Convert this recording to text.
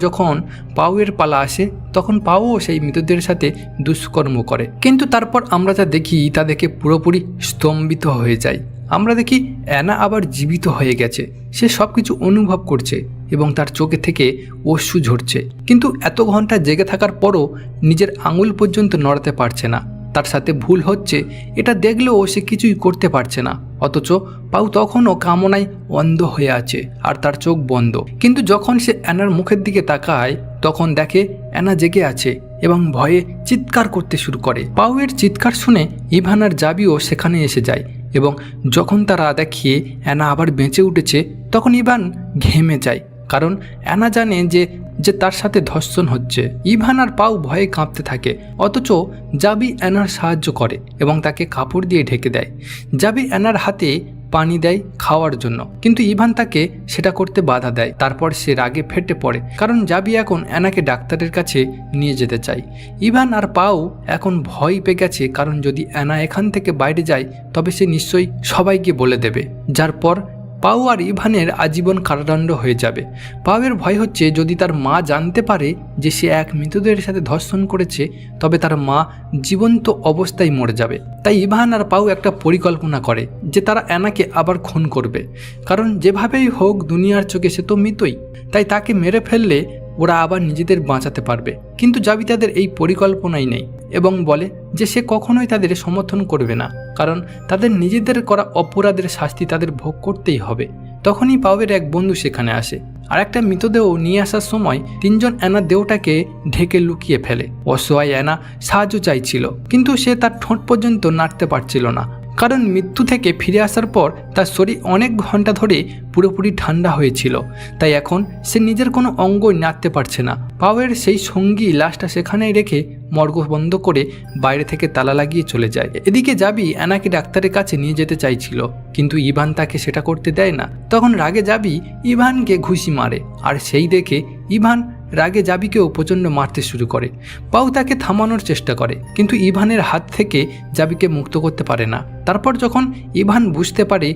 যখন পাউয়ের পালা আসে তখন পাউও সেই মৃতদের সাথে দুষ্কর্ম করে, কিন্তু তারপর আমরা যা দেখি তা দেখে পুরোপুরি স্তম্ভিত হয়ে যায়। আমরা দেখি অ্যানা আবার জীবিত হয়ে গেছে, সে সব কিছু অনুভব করছে এবং তার চোখে থেকে অশ্রু ঝরছে, কিন্তু এত ঘন্টা জেগে থাকার পরও নিজের আঙুল পর্যন্ত নড়াতে পারছে না। তার সাথে ভুল হচ্ছে এটা দেখলেও সে কিছুই করতে পারছে না, অথচ পাউ তখনও কামনায় অন্ধ হয়ে আছে আর তার চোখ বন্ধ। কিন্তু যখন সে অ্যানার মুখের দিকে তাকায় তখন দেখে অ্যানা জেগে আছে এবং ভয়ে চিৎকার করতে শুরু করে। পাউয়ের চিৎকার শুনে ইভান আর জাবিও সেখানে এসে যায় এবং যখন তারা দেখে অ্যানা আবার বেঁচে উঠেছে তখন ইভান ঘেমে যায়, কারণ অ্যানা জানে যে তার সাথে ধর্ষণ হচ্ছে। ইভান আর পাউ ভয়ে কাঁপতে থাকে, অথচ জাবি অ্যানার সাহায্য করে এবং তাকে কাপড় দিয়ে ঢেকে দেয়। জাবি অ্যানার হাতে পানি দেয় খাওয়ার জন্য, কিন্তু ইভান তাকে সেটা করতে বাধা দেয়। তারপর সে রাগে ফেটে পড়ে, কারণ জাবি এখন অ্যানাকে ডাক্তারের কাছে নিয়ে যেতে চায়। ইভান আর পাউ এখন ভয় পেয়ে গেছে, কারণ যদি অ্যানা এখান থেকে বাইরে যায় তবে সে নিশ্চয়ই সবাইকে বলে দেবে, যার পর পাউ আর ইভানের আজীবন কারাদণ্ড হয়ে যাবে। পাউয়ের ভয় হচ্ছে যদি তার মা জানতে পারে যে সে এক মৃতদের সাথে ধর্ষণ করেছে তবে তার মা জীবন্ত অবস্থায় মরে যাবে। তাই ইভান আর পাউ একটা পরিকল্পনা করে যে তারা অ্যানাকে আবার খুন করবে, কারণ যেভাবেই হোক দুনিয়ার চোখে সে তো মৃতই, তাই তাকে মেরে ফেললে ওরা আবার নিজেদের বাঁচাতে পারবে। কিন্তু জাবি তাদের এই পরিকল্পনাই নেই এবং বলে যে সে কখনোই তাদের সমর্থন করবে না, কারণ তাদের নিজেদের করা অপরাধের শাস্তি তাদের ভোগ করতেই হবে। তখনই পাউয়ের এক বন্ধু সেখানে আসে আর একটা মৃতদেহ নিয়ে আসার সময় তিনজন অ্যানার দেহটাকে ঢেকে লুকিয়ে ফেলে। অসহায় অ্যানা সাহায্য চাইছিল, কিন্তু সে তার ঠোঁট পর্যন্ত নাড়তে পারছিল না, কারণ মৃত্যু থেকে ফিরে আসার পর তার শরীর অনেক ঘন্টা ধরে পুরোপুরি ঠান্ডা হয়েছিল, তাই এখন সে নিজের কোনো অঙ্গই নাড়তে পারছে না। পাউয়ের সেই সঙ্গী লাশটা সেখানেই রেখে মর্গ বন্ধ করে বাইরে থেকে তালা লাগিয়ে চলে যায়। এদিকে জাবি অ্যানাকে ডাক্তারের কাছে নিয়ে যেতে চাইছিল, কিন্তু ইভান তাকে সেটা করতে দেয় না। তখন রাগে জাবি ইভানকে ঘুষি মারে আর সেই দেখে ইভান রাগে জাবিকেও প্রচণ্ড মারতে শুরু করে। পাউ তাকে থামানোর চেষ্টা করে, কিন্তু ইভানের হাত থেকে জাবিকে মুক্ত করতে পারে না। তারপর যখন ইভান বুঝতে পারে